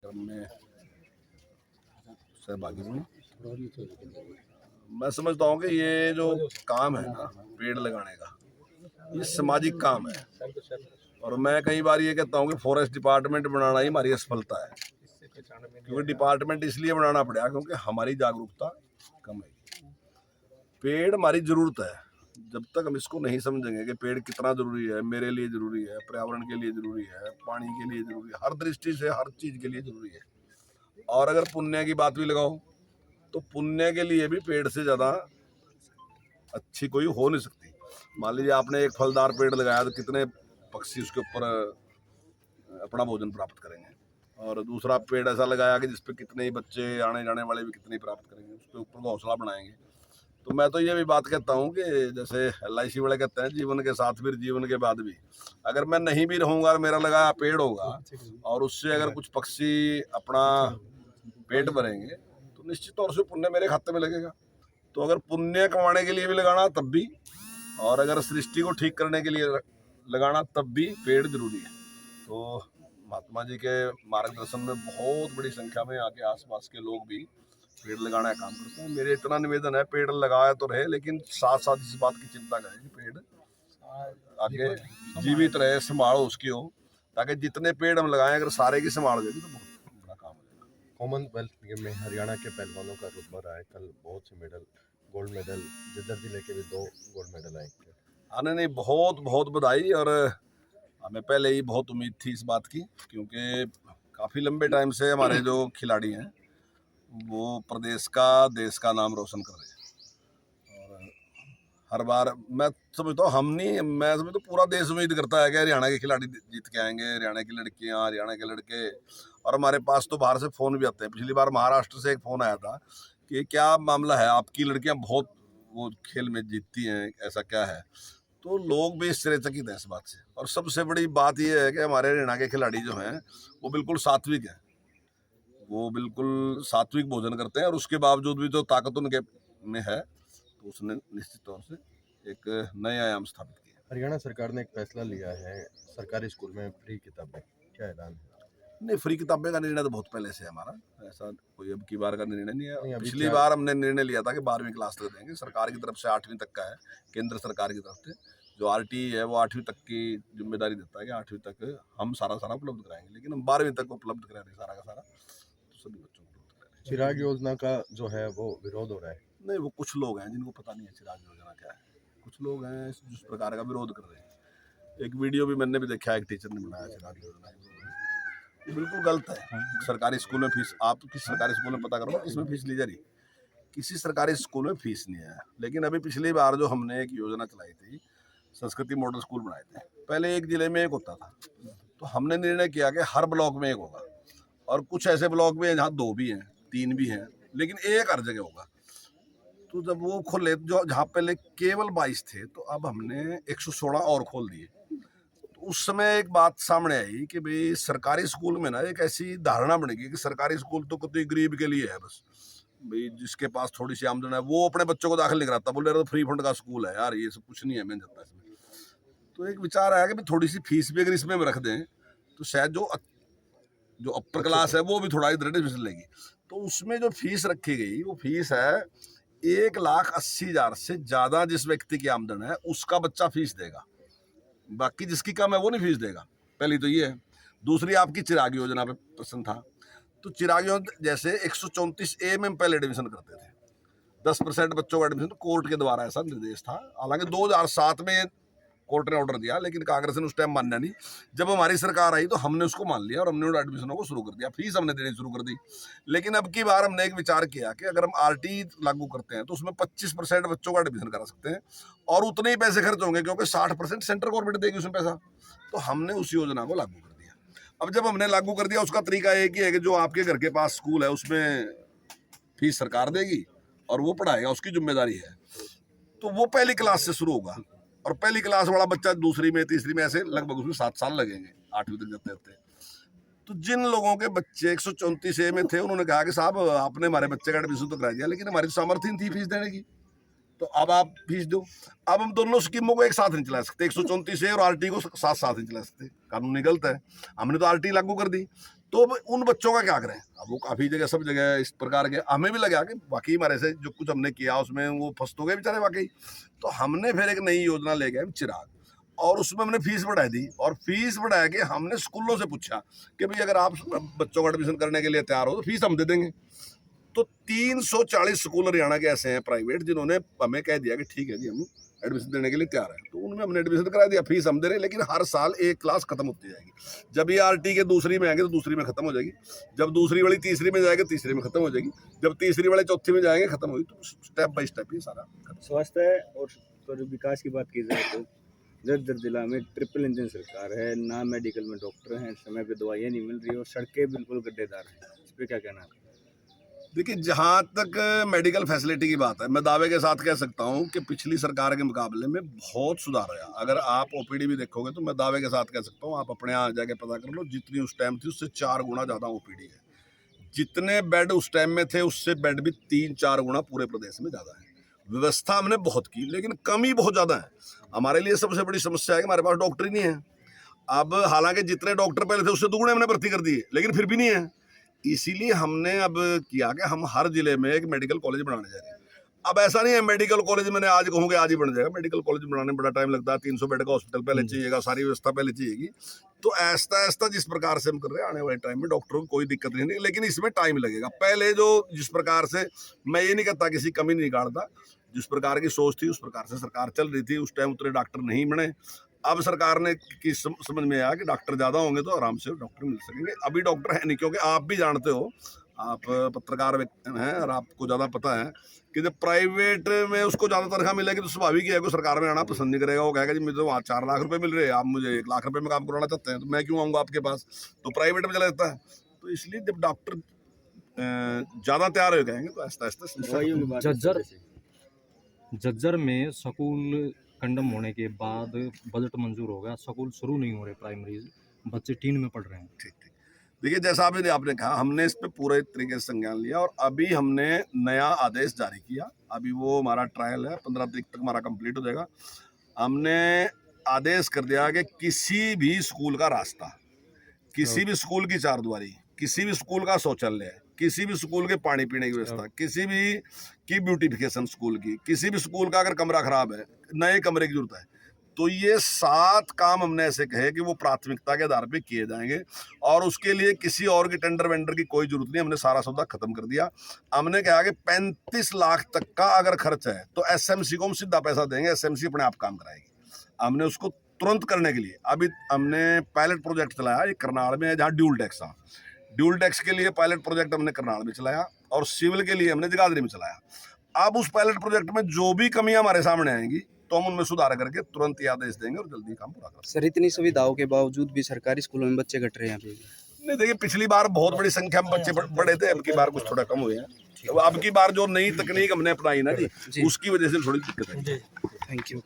कार्यक्रम में सहभागी हूँ। मैं समझता हूँ कि ये जो काम है ना पेड़ लगाने का, ये सामाजिक काम है। और मैं कई बार ये कहता हूँ कि फॉरेस्ट डिपार्टमेंट बनाना ही हमारी असफलता है, क्योंकि डिपार्टमेंट इसलिए बनाना पड़ा क्योंकि हमारी जागरूकता कम है। पेड़ हमारी जरूरत है। जब तक हम इसको नहीं समझेंगे कि पेड़ कितना जरूरी है, मेरे लिए जरूरी है, पर्यावरण के लिए जरूरी है, पानी के लिए जरूरी है, हर दृष्टि से हर चीज के लिए जरूरी है। और अगर पुण्य की बात भी लगाओ तो पुण्य के लिए भी पेड़ से ज्यादा अच्छी कोई हो नहीं सकती। मान लीजिए आपने एक फलदार पेड़ लगाया तो कितने पक्षी उसके ऊपर अपना भोजन प्राप्त करेंगे, और दूसरा पेड़ ऐसा लगाया कि जिसपे कितने ही बच्चे आने जाने वाले भी कितने प्राप्त करेंगे, उसके ऊपर घोंसला बनाएंगे। तो मैं तो ये भी बात कहता हूँ कि जैसे LIC वाले कहते हैं जीवन के साथ फिर जीवन के बाद भी, अगर मैं नहीं भी रहूंगा और मेरा लगाया पेड़ होगा और उससे अगर कुछ पक्षी अपना पेट भरेंगे तो निश्चित तौर से पुण्य मेरे खाते में लगेगा। तो अगर पुण्य कमाने के लिए भी लगाना तब भी, और अगर सृष्टि को ठीक करने के लिए लगाना तब भी पेड़ जरूरी है। तो महात्मा जी के मार्गदर्शन में बहुत बड़ी संख्या में आके आसपास के लोग भी पेड़ लगाने का काम करते हैं। मेरे इतना निवेदन है पेड़ लगाया तो रहे, लेकिन साथ साथ इस बात की चिंता करें कि पेड़ आगे जीवित रहे, संभालो उसकी हो, ताकि जितने पेड़ हम लगाएं अगर सारे की संभाल देगी तो बहुत बड़ा काम हो जाएगा। कॉमनवेल्थ गेम में हरियाणा के पहलवानों का रुतबा रहा है, कल बहुत से मेडल, गोल्ड मेडल, जिधर जिले के भी 2 गोल्ड मेडल आए। आने नहीं, बहुत बहुत बधाई। और हमें पहले ही बहुत उम्मीद थी इस बात की, क्योंकि काफ़ी लंबे टाइम से हमारे जो खिलाड़ी हैं वो प्रदेश का देश का नाम रोशन कर रहे हैं। और हर बार मैं समझता हूँ मैं समझता हूँ पूरा देश उम्मीद करता है कि हरियाणा के खिलाड़ी जीत के आएंगे, हरियाणा की लड़कियाँ, हरियाणा के लड़के। और हमारे पास तो बाहर से फ़ोन भी आते हैं। पिछली बार महाराष्ट्र से एक फ़ोन आया था कि क्या मामला है, आपकी लड़कियाँ बहुत वो खेल में जीतती हैं, ऐसा क्या है। तो लोग भी आश्चर्यचकित हैं इस बात से। और सबसे बड़ी बात यह है कि हमारे हरियाणा के खिलाड़ी जो हैं वो बिल्कुल सात्विक हैं, वो बिल्कुल सात्विक भोजन करते हैं, और उसके बावजूद भी जो ताकत उनके में है तो उसने निश्चित तौर से एक नए आयाम स्थापित किया। हरियाणा सरकार ने एक फैसला लिया है, सरकारी स्कूल में फ्री किताबें, क्या ऐलान है? नहीं, फ्री किताबें का निर्णय तो बहुत पहले से है हमारा, ऐसा कोई अब की बार का निर्णय नहीं है। नहीं, पिछली बार हमने निर्णय लिया था कि 12वीं क्लास तक देंगे, सरकार की तरफ से 8वीं तक का है, केंद्र सरकार की तरफ से जो RTE है वो 8वीं तक की जिम्मेदारी देता है कि 8वीं तक हम सारा उपलब्ध कराएंगे, लेकिन हम 12वीं तक उपलब्ध करा रहे सारा का सारा, तो सभी बच्चों को उपलब्ध करा रहे। चिराग योजना का जो है वो विरोध हो रहा है। नहीं, वो कुछ लोग हैं जिनको पता नहीं है चिराग योजना क्या है, कुछ लोग हैं जिस प्रकार का विरोध कर रहे हैं। एक वीडियो भी मैंने भी देखा है, एक टीचर ने बनाया चिराग योजना, बिल्कुल गलत है। सरकारी स्कूल में फीस, आप किस सरकारी स्कूल में पता करो किसमें फीस ली जा रही, किसी सरकारी स्कूल में फीस नहीं है। लेकिन अभी पिछली बार जो हमने एक योजना चलाई थी, संस्कृति मॉडल स्कूल बनाए थे, पहले एक जिले में एक होता था, तो हमने निर्णय किया कि हर ब्लॉक में एक होगा, और कुछ ऐसे ब्लॉक भी हैं जहाँ 2 भी हैं, 3 भी हैं, लेकिन एक हर जगह होगा। तो जब वो खोले, जो जहाँ पहले केवल 22 थे, तो अब हमने 116 और खोल दिए। उस समय एक बात सामने आई कि भाई सरकारी स्कूल में ना एक ऐसी धारणा बन गई कि सरकारी स्कूल तो कोई गरीब के लिए है, बस भाई जिसके पास थोड़ी सी आमदन है वो अपने बच्चों को दाखिल नहीं कराता, बोले तो फ्री फंड का स्कूल है यार, ये सब कुछ नहीं है मेहनत जाता इसमें। तो एक विचार आया कि भाई थोड़ी सी फीस भी अगर इसमें रख दें तो शायद जो अपर क्लास है वो भी थोड़ा इधर एडमिशन लेगी। तो उसमें जो फीस रखी गई वो फीस है 1,80,000 से ज्यादा जिस व्यक्ति की आमदन है उसका बच्चा फीस देगा, बाकी जिसकी कम है वो नहीं फीस देगा। पहली तो ये है। दूसरी आपकी चिराग योजना पे प्रश्न था, तो चिराग योजना जैसे 134A में हम पहले एडमिशन करते थे, 10% बच्चों का एडमिशन कोर्ट के द्वारा ऐसा निर्देश था। हालांकि 2007 में कोर्ट ने ऑर्डर दिया, लेकिन कांग्रेस ने उस टाइम मान्या नहीं। जब हमारी सरकार आई तो हमने उसको मान लिया और हमने उन एडमिशनों को शुरू कर दिया, फीस हमने देनी शुरू कर दी। लेकिन अब की बार हमने एक विचार किया कि अगर हम RTE लागू करते हैं तो उसमें 25% बच्चों का एडमिशन करा सकते हैं, और उतने ही पैसे खर्च होंगे क्योंकि 60% सेंट्रल गवर्नमेंट देगी उसमें पैसा। तो हमने उस योजना को लागू कर दिया। अब जब हमने लागू कर दिया, उसका तरीका एक ही है कि जो आपके घर के पास स्कूल है उसमें फीस सरकार देगी और वो पढ़ाएगा, उसकी जिम्मेदारी है। तो वो पहली क्लास से शुरू होगा, और पहली क्लास वाला बच्चा दूसरी में, तीसरी में, ऐसे लगभग उसमें 7 साल लगेंगे 8वीं तक जाते जाते। तो जिन लोगों के बच्चे 134A में थे उन्होंने कहा कि साहब आपने हमारे बच्चे का एडमिशन तो करा दिया, लेकिन हमारी सामर्थ्य थी फीस देने की, तो अब आप फीस दो। अब हम दोनों स्कीमों को एक साथ नहीं चला सकते, 134A और RTE को साथ साथ नहीं चला सकते, कानूनी गलत है। हमने तो RTE लागू कर दी, तो अब उन बच्चों का क्या करें। अब वो काफ़ी जगह, सब जगह इस प्रकार के हमें भी लगा कि वाकई हमारे से जो कुछ हमने किया उसमें वो फंस तो गए बेचारे वाकई। तो हमने फिर एक नई योजना ले गए चिराग, और उसमें हमने फीस बढ़ा दी, और फीस बढ़ा के हमने स्कूलों से पूछा कि भाई अगर आप बच्चों का एडमिशन करने के लिए तैयार हो तो फीस हम दे देंगे। तो 340 स्कूल हरियाणा के ऐसे हैं प्राइवेट जिन्होंने हमें कह दिया कि ठीक है जी हम एडमिशन देने के लिए तैयार है। तो उनमें हमने एडमिशन करा दिया, फीस हम दे रहे हैं, लेकिन हर साल एक क्लास खत्म होती जाएगी। जब ये आरटी के दूसरी में आएंगे तो दूसरी में खत्म हो जाएगी, जब दूसरी वाली तीसरी में जाएगी तीसरी में खत्म हो जाएगी, जब तीसरी वाले चौथी में जाएंगे खत्म होगी। तो स्टेप बाय स्टेप ये सारा स्वास्थ्य और विकास की बात की जाए तो जज्जर जिला में ट्रिपल इंजन सरकार है, ना मेडिकल में डॉक्टर हैं, समय पे दवाइयाँ नहीं मिल रही और सड़कें बिल्कुल गड्ढेदार हैं। इस पर क्या कहना है? देखिए, जहाँ तक मेडिकल फैसिलिटी की बात है, मैं दावे के साथ कह सकता हूँ कि पिछली सरकार के मुकाबले में बहुत सुधार आया। अगर आप ओपीडी भी देखोगे तो मैं दावे के साथ कह सकता हूँ, आप अपने यहाँ जाके पता कर लो, जितनी उस टाइम थी उससे 4 गुना ज़्यादा ओपीडी है। जितने बेड उस टाइम में थे उससे बेड भी 3-4 गुना पूरे प्रदेश में ज़्यादा है। व्यवस्था हमने बहुत की, लेकिन कमी बहुत ज़्यादा है। हमारे लिए सबसे बड़ी समस्या है कि हमारे पास डॉक्टर ही नहीं है। अब हालांकि जितने डॉक्टर पहले थे उससे दुगुने हमने भर्ती कर दिए, लेकिन फिर भी नहीं है। इसीलिए हमने अब किया कि हम हर जिले में एक मेडिकल कॉलेज बनाने जा रहे हैं। अब ऐसा नहीं है मेडिकल कॉलेज मैंने आज कहूँगा आज ही बन जाएगा। मेडिकल कॉलेज बनाने में बड़ा टाइम लगता है, 300 बेड का हॉस्पिटल पहले चाहिएगा, सारी व्यवस्था पहले चाहिएगी। तो ऐसा ऐसा जिस प्रकार से हम कर रहे हैं, आने वाले टाइम में डॉक्टरों को कोई दिक्कत नहीं है, लेकिन इसमें टाइम लगेगा। पहले जो जिस प्रकार से, मैं ये नहीं कहता किसी कमी नहीं निकालता, जिस प्रकार की सोच थी उस प्रकार से सरकार चल रही थी, उस टाइम उतने डॉक्टर नहीं बने। अब सरकार ने की समझ में आया कि डॉक्टर ज़्यादा होंगे तो आराम से डॉक्टर मिल सकेंगे। अभी डॉक्टर है नहीं, क्योंकि आप भी जानते हो, आप पत्रकार हैं और आपको ज़्यादा पता है कि जब प्राइवेट में उसको ज़्यादा तनख्वाह मिलेगी तो स्वाभाविक ही है कि सरकार में आना पसंद नहीं करेगा। वो कहेगा जी मुझे तो वहाँ 4 लाख रुपए मिल रहे हैं, आप मुझे 1 लाख रुपए में काम करवाना चाहते हैं, तो मैं क्यों आऊँगा आपके पास। तो प्राइवेट में चला जाता है। तो इसलिए जब डॉक्टर ज़्यादा तैयार हो जाएंगे तो आहिस्ता आहिस्ता दवाइयों की बात जज्जर में स्कूल कंडम होने के बाद बजट मंजूर हो गया, स्कूल शुरू नहीं हो रहे, प्राइमरी बच्चे टीन में पढ़ रहे हैं। ठीक। देखिए, जैसा अभी आपने कहा, हमने इस पे पूरे तरीके से संज्ञान लिया और अभी हमने नया आदेश जारी किया। अभी वो हमारा ट्रायल है, 15 तारीख तक हमारा कंप्लीट हो जाएगा। हमने आदेश कर दिया कि किसी भी स्कूल का रास्ता, किसी भी स्कूल की चारदीवारी, किसी भी स्कूल का शौचालय, किसी भी स्कूल के पानी पीने की व्यवस्था, किसी भी की ब्यूटिफिकेशन स्कूल की, किसी भी स्कूल का अगर कमरा खराब है, नए कमरे की जरूरत है, तो ये 7 काम हमने ऐसे कहे कि वो प्राथमिकता के आधार पे किए जाएंगे और उसके लिए किसी और की टेंडर वेंडर की कोई जरूरत नहीं। हमने सारा सौदा खत्म कर दिया। हमने कहा कि 35 लाख तक का अगर खर्च है तो एसएमसी को हम सीधा पैसा देंगे, एसएमसी अपने आप काम कराएगी। हमने उसको तुरंत करने के लिए अभी हमने पायलट प्रोजेक्ट चलाया, ये करनाल में है जहाँ ड्यूल टैक्स था। ड्यूल टैक्स के लिए पायलट प्रोजेक्ट हमने करनाल में चलाया और सिविल के लिए हमने जगाधरी में चलाया। अब उस पायलट प्रोजेक्ट में जो भी कमियां हमारे सामने आएंगी तो हम उनमें सुधार करके तुरंत ही आदेश देंगे और जल्दी काम पूरा करेंगे। सर, इतनी सुविधाओं के बावजूद भी सरकारी स्कूलों में बच्चे घट रहे हैं अभी? नहीं, देखिए, पिछली बार बहुत बड़ी संख्या में बच्चे बढ़े थे, अब की बार कुछ थोड़ा कम हुए हैं। तो अब की बार जो नई तकनीक हमने अपनाई ना जी, उसकी वजह से थोड़ी दिक्कत है। Thank you.